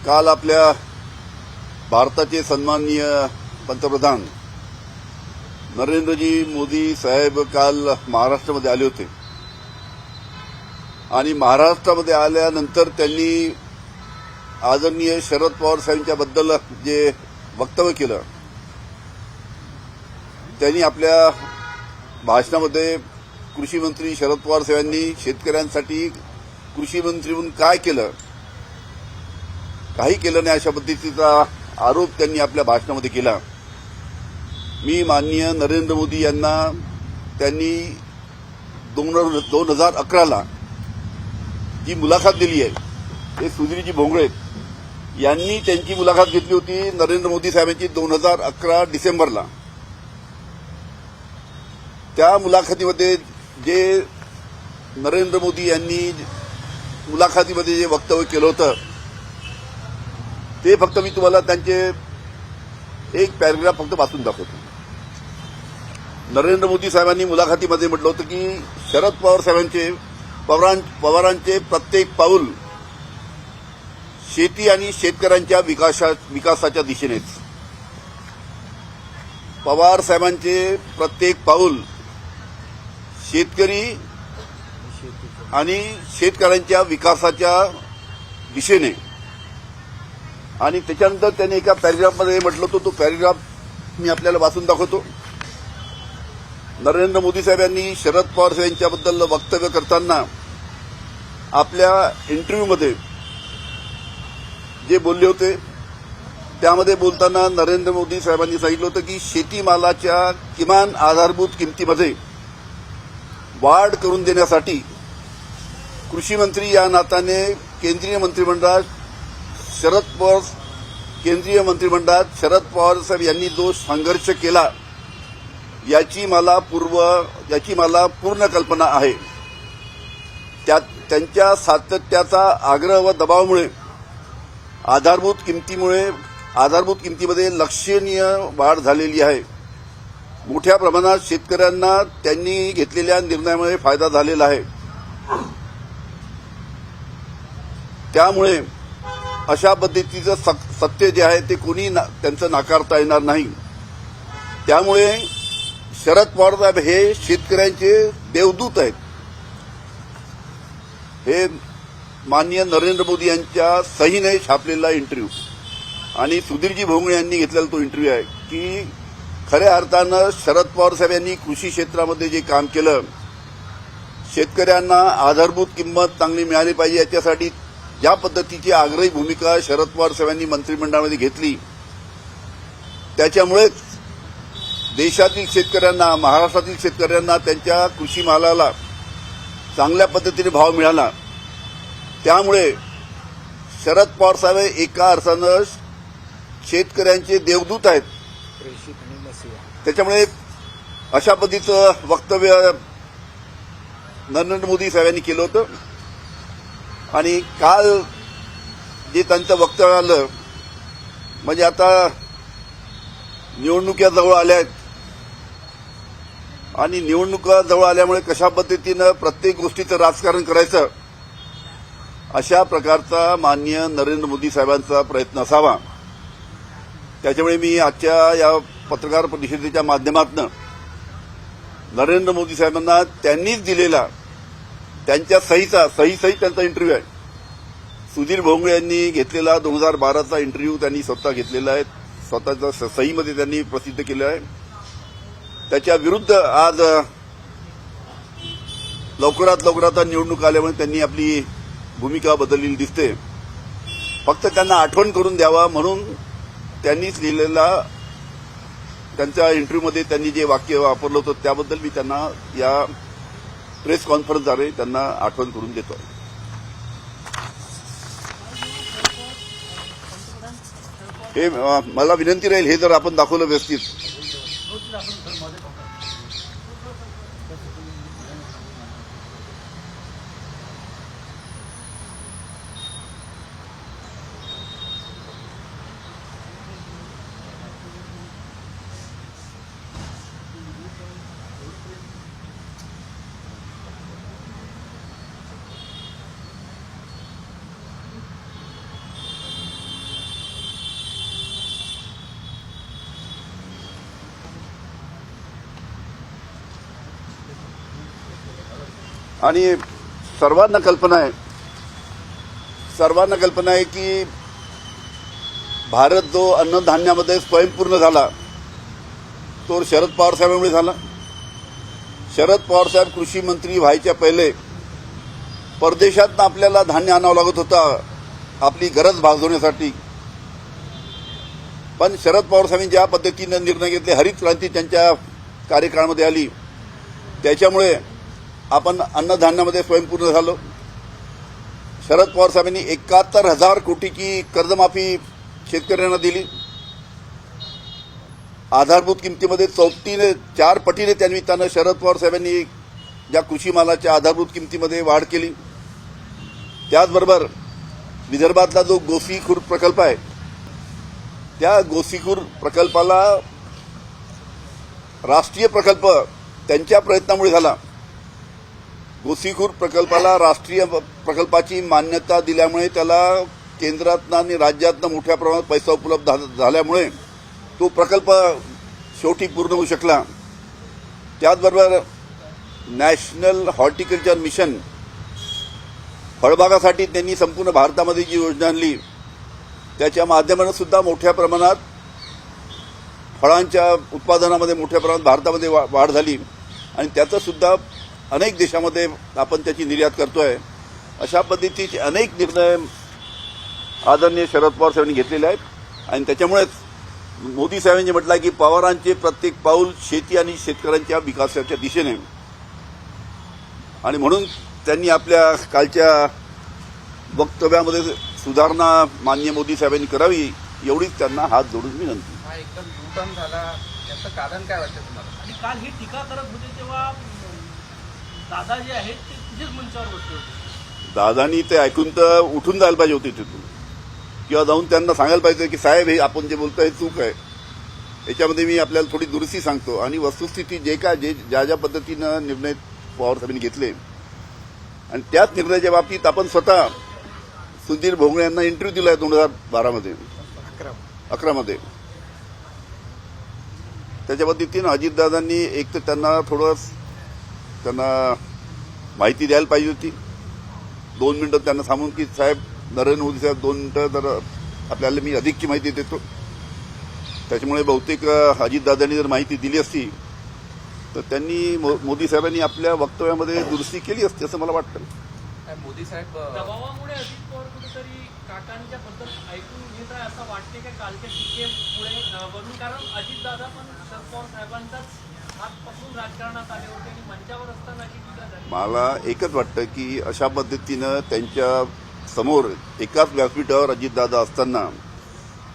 काल आपल्या भारताचे सन्माननीय पंतप्रधान नरेंद्रजी मोदी साहेब काल महाराष्ट्रामध्ये आले होते आणि महाराष्ट्रामध्ये आल्यानंतर त्यांनी आदरणीय शरद पवार साहेबांच्याबद्दल जे वक्तव्य केलं त्यांनी आपल्या भाषणामध्ये कृषी मंत्री शरद पवार साहेबांनी शेतकऱ्यांसाठी कृषी मंत्री म्हणून काय केलं, काही केलं नाही अशा पद्धतीचा आरोप त्यांनी आपल्या भाषणामध्ये केला. मी माननीय नरेंद्र मोदी यांना त्यांनी 2011ला जी मुलाखत दिली आहे ते सुधीरजी भोंगळे यांनी त्यांची मुलाखत घेतली होती नरेंद्र मोदी साहेबांची 2011 डिसेंबरला. त्या मुलाखतीमध्ये जे नरेंद्र मोदी यांनी मुलाखतीमध्ये जे वक्तव्य केलं होतं ते फक्त मी तुम्हाला त्यांचे एक पॅरेग्राफ फक्त वाचून दाखवतो. नरेंद्र मोदी साहेबांनी मुलाखतीमध्ये म्हटलं होतं की शरद पवारांचे प्रत्येक पाऊल शेती आणि शेतकऱ्यांच्या विकासाच्या दिशेनेच. पवार साहेबांचे प्रत्येक पाऊल शेतकरी आणि शेतकऱ्यांच्या विकासाच्या दिशेने. आणि त्याच्यानंतर त्यांनी एका पॅरेग्राफमध्ये म्हटलं होतं, तो पॅरेग्राफ मी आपल्याला वाचून दाखवतो. नरेंद्र मोदी साहेब यांनी शरद पवार साहेब यांच्याबद्दल वक्तव्य करताना आपल्या इंटरव्ह्यूमध्ये जे बोलले होते त्यामध्ये बोलताना नरेंद्र मोदी साहेबांनी सांगितलं होतं की शेतीमालाच्या किमान आधारभूत किमतीमध्ये वाढ करून देण्यासाठी कृषी मंत्री या नात्याने केंद्रीय मंत्रिमंडळात शरद पवार साहेब यांनी जो संघर्ष केला याची मला पूर्ण कल्पना आहे. त्यांच्या सातत्याचा आग्रह व दबावामुळे आधारभूत किमतीमध्ये लक्षणीय वाढ झालेली आहे. मोठ्या प्रमाणात शेतकऱ्यांना त्यांनी घेतलेल्या निर्णयामुळे फायदा झालेला आहे. त्यामुळे अशा पद्धतीचं सत्य जे आहे ते कोणी त्यांचं नाकारता येणार नाही. त्यामुळे शरद पवार साहेब हे शेतकऱ्यांचे देवदूत आहेत. हे माननीय नरेंद्र मोदी यांच्या सहीने छापलेला इंटरव्ह्यू आणि सुधीरजी भोंगळे यांनी घेतलेला तो इंटरव्ह्यू आहे की खऱ्या अर्थानं शरद पवार साहेब यांनी कृषी क्षेत्रामध्ये जे काम केलं, शेतकऱ्यांना आधारभूत किंमत चांगली मिळाली पाहिजे याच्यासाठी ज्या पद्धतीची आग्रही भूमिका शरद पवार साहेबांनी मंत्रिमंडळामध्ये घेतली, त्याच्यामुळेच देशातील शेतकऱ्यांना, महाराष्ट्रातील शेतकऱ्यांना त्यांच्या कृषी मालाला चांगल्या पद्धतीने भाव मिळाला. त्यामुळे शरद पवार साहेब एका अर्थानं शेतकऱ्यांचे देवदूत आहेत. त्याच्यामुळे अशा पद्धतीचं वक्तव्य नरेंद्र मोदी साहेबांनी केलं होतं. आणि काल जे त्यांचं वक्तव्य आलं म्हणजे आता निवडणुका जवळ आल्या आहेत आणि निवडणुका जवळ आल्यामुळे कशा पद्धतीनं प्रत्येक गोष्टीचं राजकारण करायचं अशा प्रकारचा माननीय नरेंद्र मोदी साहेबांचा प्रयत्न असावा. त्याच्यामुळे मी आजच्या या पत्रकार परिषदेच्या माध्यमातून नरेंद्र मोदी साहेबांना त्यांनीच दिलेला त्यांच्या सहीसहित त्यांचा इंटरव्ह्यू आहे. सुधीर भोंगळे यांनी घेतलेला 2012चा इंटरव्ह्यू त्यांनी स्वतः घेतलेला आहे, स्वतःच्या सहीमध्ये त्यांनी प्रसिद्ध केलं आहे. त्याच्या विरुद्ध आज लवकरात निवडणूक आल्यामुळे त्यांनी आपली भूमिका बदललेली दिसते. फक्त त्यांना आठवण करून द्यावा म्हणून त्यांनीच लिहिलेला त्यांच्या इंटरव्ह्यूमध्ये त्यांनी जे वाक्य वापरलं होतं त्याबद्दल मी त्यांना या प्रेस कॉन्फरन्सद्वारे त्यांना आठवण करून देतो. हे मला विनंती राहील हे जर आपण दाखवलं व्यवस्थित. आणि सर्वांना कल्पना आहे की भारत जो अन्नधान्यामध्ये स्वयंपूर्ण झाला तो शरद पवार साहेबांमुळे झाला. शरद पवार साहेब कृषी मंत्री व्हायच्या पहिले परदेशातनं आपल्याला धान्य आणावं लागत होतं आपली गरज भागवण्यासाठी. पण शरद पवार साहेबांनी ज्या पद्धतीने निर्णय घेतले, हरित क्रांती त्यांच्या कार्यकाळामध्ये आली, त्याच्यामुळे आपण अन्नधान्यामध्ये स्वयंपूर्ण झालो. शरद पवार साहेबांनी 71,000 कोटीची कर्जमाफी शेतकऱ्यांना दिली. आधारभूत किमतीमध्ये 4 पटीने त्यानिमित्तानं शरद पवार साहेबांनी ज्या कृषी मालाच्या आधारभूत किमतीमध्ये वाढ केली. त्याचबरोबर विदर्भातला जो गोसीखुर्द प्रकल्प आहे, त्या गोसीखुर्द प्रकल्पाला राष्ट्रीय प्रकल्प त्यांच्या प्रयत्नामुळे झाला. गोसीखुर्द प्रकल्पाला राष्ट्रीय प्रकल्पाची मान्यता दिल्यामुळे त्याला केंद्रातनं आणि राज्यातनं मोठ्या प्रमाणात पैसा उपलब्ध झाल्यामुळे तो प्रकल्प शेवटी पूर्ण होऊ शकला. त्याचबरोबर नॅशनल हॉर्टिकल्चर मिशन फळबागासाठी त्यांनी संपूर्ण भारतामध्ये जी योजना आणली, त्याच्या माध्यमातून सुद्धा मोठ्या प्रमाणात फळांच्या उत्पादनामध्ये मोठ्या प्रमाणात भारतामध्ये वाढ झाली आणि त्याचं सुद्धा अनेक देशामध्ये आपण त्याची निर्यात करतोय. अशा पद्धतीचे अनेक निर्णय आदरणीय शरद पवार साहेबांनी घेतलेले आहेत आणि त्याच्यामुळेच मोदी साहेबांनी म्हटलं की पवारांचे प्रत्येक पाऊल शेती आणि शेतकऱ्यांच्या विकासाच्या दिशेने, आणि म्हणून त्यांनी आपल्या कालच्या वक्तव्यामध्ये सुधारणा माननीय मोदी साहेबांनी करावी एवढीच त्यांना हात जोडून विनंती. हा एकदम दुटन झाला, याचं कारण काय वाटतं तुम्हाला? आणि काल ही टीका करत होते तेव्हा दादा जे आहेत ते तुझेच मंचावर बसले होते. दादानी ते ऐकून तर उठून जायला पाहिजे होते तिथून, किंवा जाऊन त्यांना सांगायला पाहिजे की साहेब हे आपण जे बोलतोय चूक आहे, याच्यामध्ये मी आपल्याला थोडी दुरुस्ती सांगतो. आणि वस्तुस्थिती ज्या पद्धतीनं निर्णय पवार साहेबांनी घेतले आणि त्याच निर्णयाच्या बाबतीत आपण स्वतः सुधीर भोंगळे यांना इंटरव्ह्यू दिलाय 2012मध्ये 11मध्ये. त्याच्या पद्धतीनं अजितदादांनी एक तर त्यांना माहिती द्यायला पाहिजे होती. 2 मिनिटं त्यांना सांगून की साहेब नरेंद्र मोदी साहेब 2 मिनिटं जर आपल्याला मी अधिकची माहिती देतो. त्याच्यामुळे बहुतेक अजितदादांनी जर माहिती दिली असती तर त्यांनी मोदी साहेबांनी आपल्या वक्तव्यामध्ये दुरुस्ती केली असती असं मला वाटतं. मोदी साहेब दबावामुळे अजित पवार कुठेतरी काकांच्या बद्दल ऐकून घेत आहे असं वाटते का कालच्या टीकेमुळे वरून? कारण अजितदादा पण शरद पवार साहेबांचाच हात पकडून राजकारणात आले होते आणि मंचावर असताना अशी टीका झाली. मला एकच वाटतं की अशा पद्धतीनं त्यांच्या समोर एकाच व्यासपीठावर अजितदादा असताना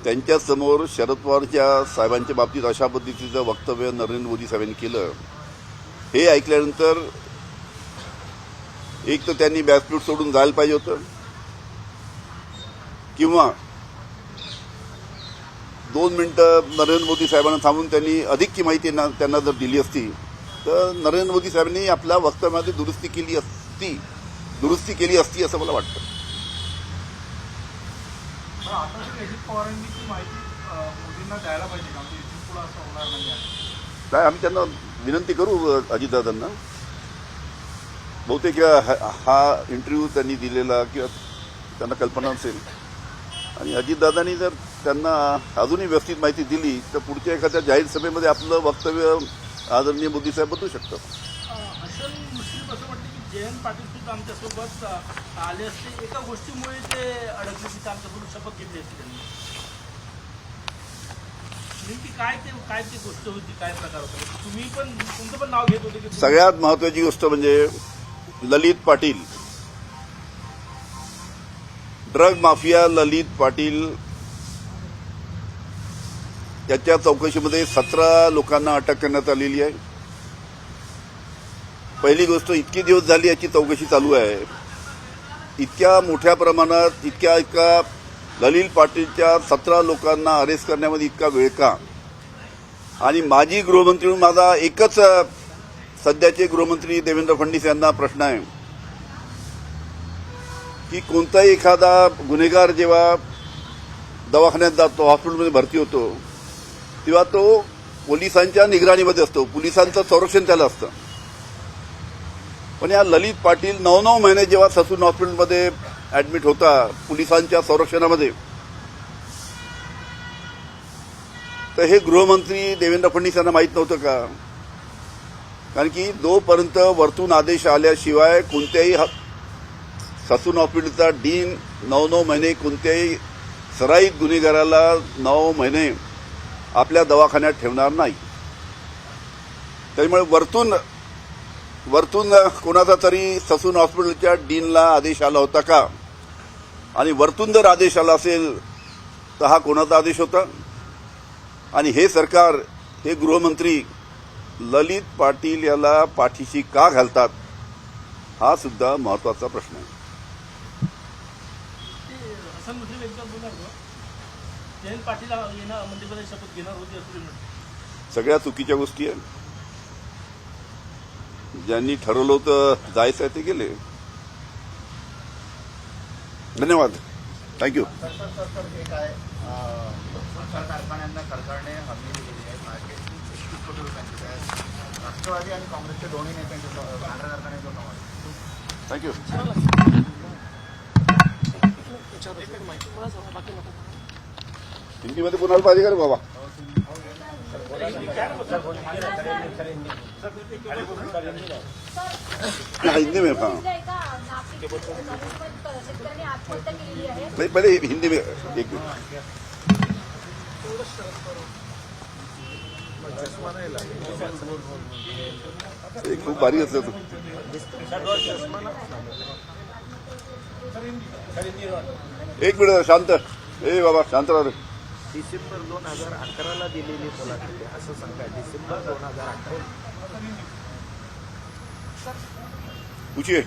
त्यांच्या समोर शरद पवारच्या साहेबांच्या बाबतीत अशा पद्धतीचं वक्तव्य नरेंद्र मोदी साहेबांनी केलं, हे ऐकल्यानंतर एक तर त्यांनी व्यासपीठ सोडून जायला पाहिजे होतं, किंवा 2 मिनिटं नरेंद्र मोदी साहेबांना थांबून त्यांनी अधिकची माहिती त्यांना जर दिली असती तर नरेंद्र मोदी साहेबांनी आपल्या वक्तव्यामध्ये दुरुस्ती केली असती असं मला वाटतं. आता अजित पवारांनी ती माहिती मोदींना द्यायला पाहिजे का? म्हणजे इथून पुढे असं होणार नाही. काय आम्ही त्यांना विनंती करू अजितदादांना. बहुतेक हा इंटरव्ह्यू त्यांनी दिलेला किंवा त्यांना कल्पना असेल, आणि अजितदादांनी जर त्यांना अजूनही व्यवस्थित माहिती दिली तर पुढच्या एखाद्या जाहीर सभेमध्ये आपलं वक्तव्य आदरणीय मोदी साहेब बदलू शकतात. हसन मुश्रीफ असं वाटतं की जयंत पाटील सुद्धा आमच्यासोबत आले असते, एका गोष्टीमुळे ते अडकले तिथे आमच्यासोबत शपथ घेतली असते त्यांनी. नेमकी काय ती गोष्ट होती, काय प्रकार होता? तुम्ही पण तुमचं पण नाव घेत होते की सगळ्यात महत्वाची गोष्ट म्हणजे ललित पाटील, ड्रग माफिया ललित पाटील, त्याच्या चौकशीमध्ये 17 लोकांना अटक करण्यात आलेली आहे. पहिली गोष्ट, इतकी दिवस झाली याची चौकशी चालू आहे. इतक्या मोठ्या प्रमाणात इतक्या ललित पाटीलच्या 17 लोकांना अरेस्ट करण्यामध्ये इतका वेळ का? आणि माजी गृहमंत्री म्हणून माझा एकच सध्याचे गृहमंत्री देवेंद्र फडणवीस यांना प्रश्न आहे की कोणताही एखादा गुन्हेगार जेव्हा दवाखान्यात जातो, हॉस्पिटलमध्ये भरती होतो, तेव्हा तो पोलिसांच्या निगराणीमध्ये असतो, पोलिसांचं संरक्षण त्याला असतं. पण या ललित पाटील 9 महिने जेव्हा ससून हॉस्पिटलमध्ये ऍडमिट होता पोलिसांच्या संरक्षणामध्ये, तर हे गृहमंत्री देवेंद्र फडणवीस यांना माहीत नव्हतं का? कारण की जोपर्यंत वरतून आदेश आल्याशिवाय कोणत्याही ससून हॉस्पिटलचा डीन 9 महिने कोणत्याही सराईत गुन्हेगाराला 9 महिने आपल्या दवाखान्यात ठेवणार नाही. त्यामुळे वरतून कोणाचा तरी ससून हॉस्पिटलच्या डीनला आदेश आला होता का? आणि वरतून जर आदेश आला असेल तर हा कोणाचा आदेश होता? आणि हे सरकार, हे गृहमंत्री ललित पाटील याला पाठीशी का घालतात, हा सुद्धा महत्वाचा प्रश्न आहे. हसन मुश्रीफ एकदम बोलणार का? जयंत पाटील येणार मंत्रिपदाची शपथ घेणार होते असं म्हणतात. सगळ्या चुकीच्या गोष्टी आहेत. ज्यांनी ठरवलं होतं जायचं आहे ते गेले. धन्यवाद. थँक्यू. एक आहे साखर कारखान्यांना सरकारने हमी दिलेली आहे 30 कोटी रुपयांची. राष्ट्रवादी आणि काँग्रेसचे दोन्ही नेत्यांचे साखर कारखान्याचं समावेश. थँक्यू. हिंदीमध्ये बोलायला पाहिजे का रे बाबा? हिंदी में हाँ. नहीं, पहले हिंदी में एक मिनट. एक खूप भारी असतं तो. एक मिनिट शांत. ए बाबा शांत राहा. डिसेंबर 2011ला दिलेली मुलाखत आहे असं सांगा. डिसेंबर 2011 पूछिए.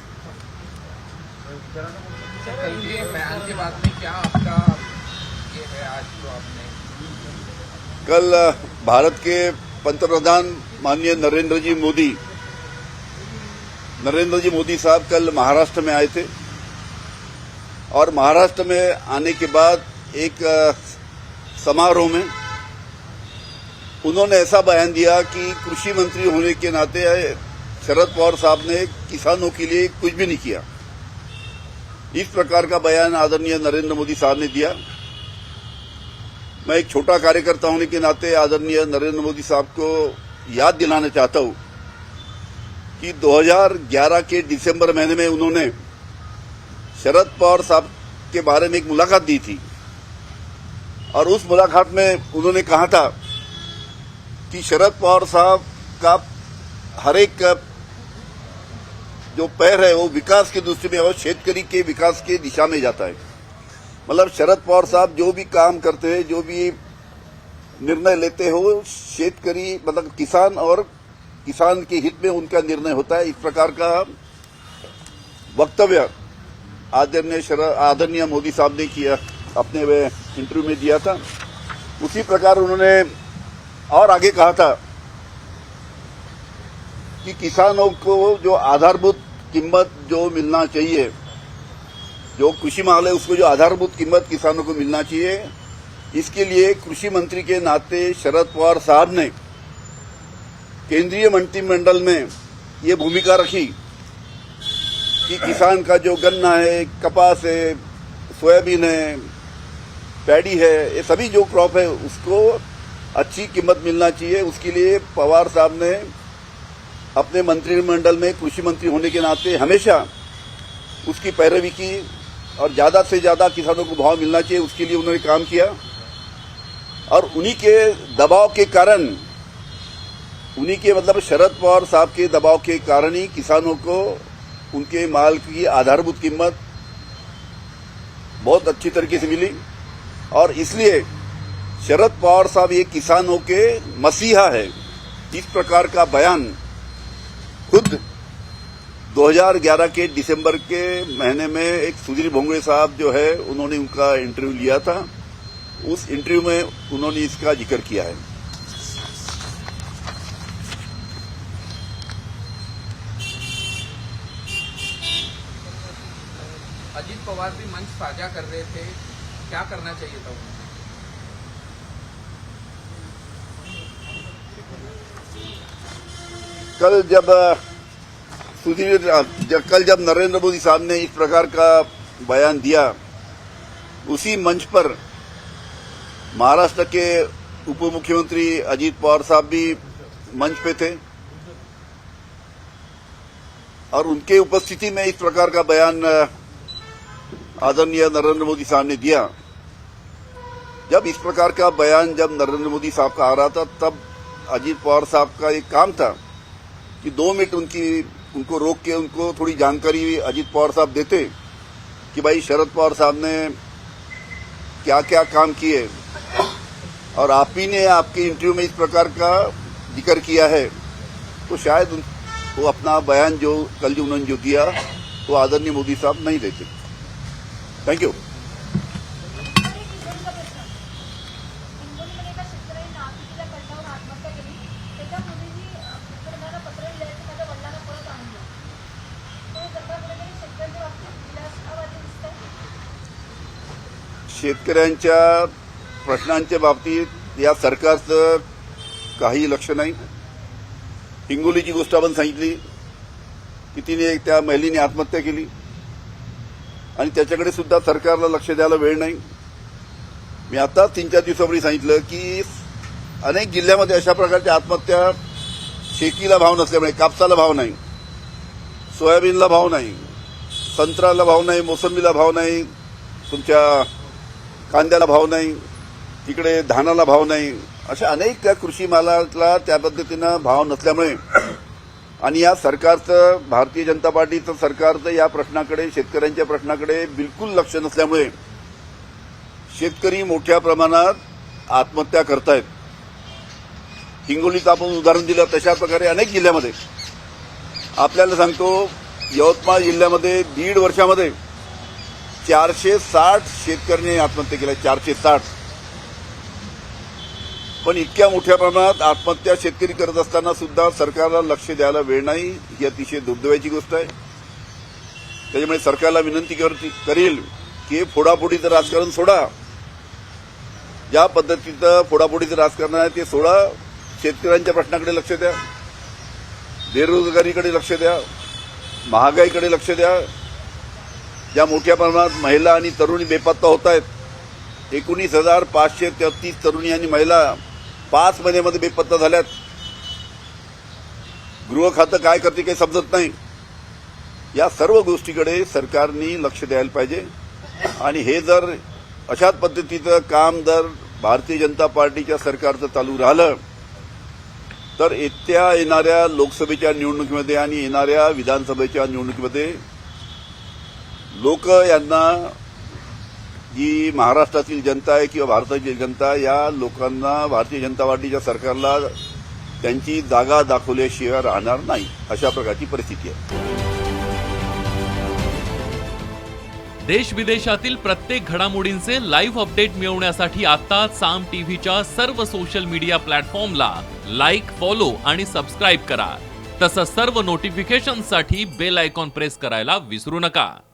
केंद्रीय बयान के बाद में क्या आपका ये है आज जो आपने कल भारत के पंतप्रधान माननीय नरेंद्र जी मोदी साहब कल महाराष्ट्र में आए थे और महाराष्ट्र में आने के बाद एक समारोह में उन्होंने ऐसा बयान दिया कि कृषि मंत्री होने के नाते शरद पवार साहब ने किसानों के लिए कुछ भी नहीं किया. इस प्रकार का बयान आदरणीय नरेंद्र मोदी साहब ने दिया. मैं एक छोटा कार्यकर्ता होने के नाते आदरणीय नरेंद्र मोदी साहब को याद दिलाना चाहता हूं कि 2011 के दिसंबर महीने में उन्होंने शरद पवार साहब के बारे में एक मुलाकात दी थी और उस मुलाकात में उन्होंने कहा था कि शरद पवार साहब का हर एक जो पैर है वो विकास की दृष्टि में और शेतकरी के विकास की दिशा में जाता है. मतलब शरद पवार साहब जो भी काम करते हैं, जो भी निर्णय लेते हो, शेतकरी मतलब किसान और किसान के हित में उनका निर्णय होता है. इस प्रकार का वक्तव्य आदरणीय मोदी साहब ने किया, अपने इंटरव्यू में दिया था. उसी प्रकार उन्होंने और आगे कहा था कि किसानों को जो आधारभूत कीमत जो मिलना चाहिए, जो कृषि माल है उसको जो आधारभूत कीमत किसानों को मिलना चाहिए, इसके लिए कृषि मंत्री के नाते शरद पवार साहब ने केंद्रीय मंत्रिमंडल में ये भूमिका रखी कि किसान का जो गन्ना है, कपास है, सोयाबीन है, पैडी है, ये सभी जो क्रॉप है उसको अच्छी कीमत मिलना चाहिए. उसके लिए पवार साहब ने अपने मंत्रिमंडल में कृषि मंत्री होने के नाते हमेशा उसकी पैरवी की और ज्यादा से ज्यादा किसानों को भाव मिलना चाहिए, उसके लिए उन्होंने काम किया. और उन्हीं के दबाव के कारण, उन्हीं के मतलब शरद पवार साहब के दबाव के कारण ही किसानों को उनके माल की आधारभूत कीमत बहुत अच्छी तरीके से मिली. और इसलिए शरद पवार साहब ये किसानों के मसीहा है. इस प्रकार का बयान खुद 2011 के दिसंबर के महीने में एक सुधीर भोंगड़े साहब जो है उन्होंने उनका इंटरव्यू लिया था. उस इंटरव्यू में उन्होंने इसका जिक्र किया है. अजीत पवार भी मंच साझा कर रहे थे, क्या करना चाहिए था उन्हें? कल जब सुधीर, कल जब नरेंद्र मोदी साहब ने इस प्रकार का बयान दिया, उसी मंच पर महाराष्ट्र के उप मुख्यमंत्री अजीत पवार साहब भी मंच पे थे और उनके उपस्थिति में इस प्रकार का बयान आदरणीय नरेंद्र मोदी साहब ने दिया। जब इस प्रकार का बयान जब नरेंद्र मोदी साहब का आ रहा था, तब अजीत पवार साहब का एक काम था कि 2 मिनट उनको रोक के उनको थोड़ी जानकारी अजीत पवार साहब देते कि भाई शरद पवार साहब ने क्या क्या काम किए और आप ही ने आपके इंटरव्यू में इस प्रकार का जिक्र किया है, तो शायद वो अपना बयान जो कल जो उन्होंने जो दिया वो आदरणीय मोदी साहब नहीं देते। Thank you. शेतकऱ्यांच्या प्रश्नांच्या बाबतीत या सरकारचं काही लक्ष नाही। हिंगोलीची गोष्ट आपण सांगितली की तिने त्या महिलेने आत्महत्या केली आणि त्याच्याकडे सुद्धा सरकारला लक्ष द्यायला वेळ नाही। मी आता 3-4 दिवसापूर्वी सांगितलं की अनेक जिल्ह्यामध्ये अशा प्रकारच्या आत्महत्या, शेतीला भाव नसल्यामुळे, कापसाला भाव नाही, सोयाबीनला भाव नाही, संत्र्याला भाव नाही, मोसंबीला भाव नाही, तुमच्या कांद्याला भाव नाही, तिकडे धानाला भाव नाही, अशा अनेक त्या कृषी मालाला त्या पद्धतीनं भाव नसल्यामुळे आणि या सरकारचं, भारतीय जनता पार्टीचं सरकारचं या प्रश्नाकडे, शेतकऱ्यांच्या प्रश्नाकडे बिलकुल लक्ष नसल्यामुळे शेतकरी मोठ्या प्रमाणात आत्महत्या करतायत। हिंगोलीचं आपण उदाहरण दिलं, तशा प्रकारे अनेक जिल्ह्यामध्ये आपल्याला सांगतो, यवतमाळ जिल्ह्यामध्ये 1.5 वर्षामध्ये 460 शेतकऱ्यांनी आत्महत्या केल्या, 460। पण इतक्या मोठ्या प्रमाणात आत्महत्या शेतकरी करत असताना सुद्धा सरकारला लक्ष द्यायला वेळ नाही, ही अतिशय दुर्दैवाची गोष्ट आहे। त्याच्यामुळे सरकारला विनंती करेल की फोडाफोडीचं राजकारण सोडा, ज्या पद्धतीचं फोडाफोडीचं राजकारण आहे ते सोडा, शेतकऱ्यांच्या प्रश्नाकडे लक्ष द्या, बेरोजगारीकडे लक्ष द्या, महागाईकडे लक्ष द्या। ज्या मोठ्या प्रमाणात महिला आणि तरुणी बेपत्ता होत आहेत, 19,533 तरुणी आणि महिला 5 महिन्यामध्ये बेपत्ता झाल्यात। गृह खातं काय करते काही समजत नाही। या सर्व गोष्टीकडे सरकारने लक्ष द्यायला पाहिजे आणि हे जर अशाच पद्धतीचं काम जर भारतीय जनता पार्टीच्या सरकारचं चालू राहिलं तर येणाऱ्या लोकसभेच्या निवडणुकीमध्ये आणि येणाऱ्या विधानसभेच्या निवडणुकीमध्ये लोक यांना, जी महाराष्ट्रातील जनता आहे किंवा भारताची जनता, या लोकांना भारतीय जनता पार्टीच्या सरकारला त्यांची जागा दाखवल्याशिवाय राहणार नाही, अशा प्रकारची परिस्थिती आहे। देश विदेशातील प्रत्येक घडामोडींचे लाईव्ह अपडेट मिळवण्यासाठी आता साम टीव्हीच्या सर्व सोशल मीडिया प्लॅटफॉर्मला लाईक, फॉलो आणि सबस्क्राईब करा। तसंच सर्व नोटिफिकेशनसाठी बेल आयकॉन प्रेस करायला विसरू नका।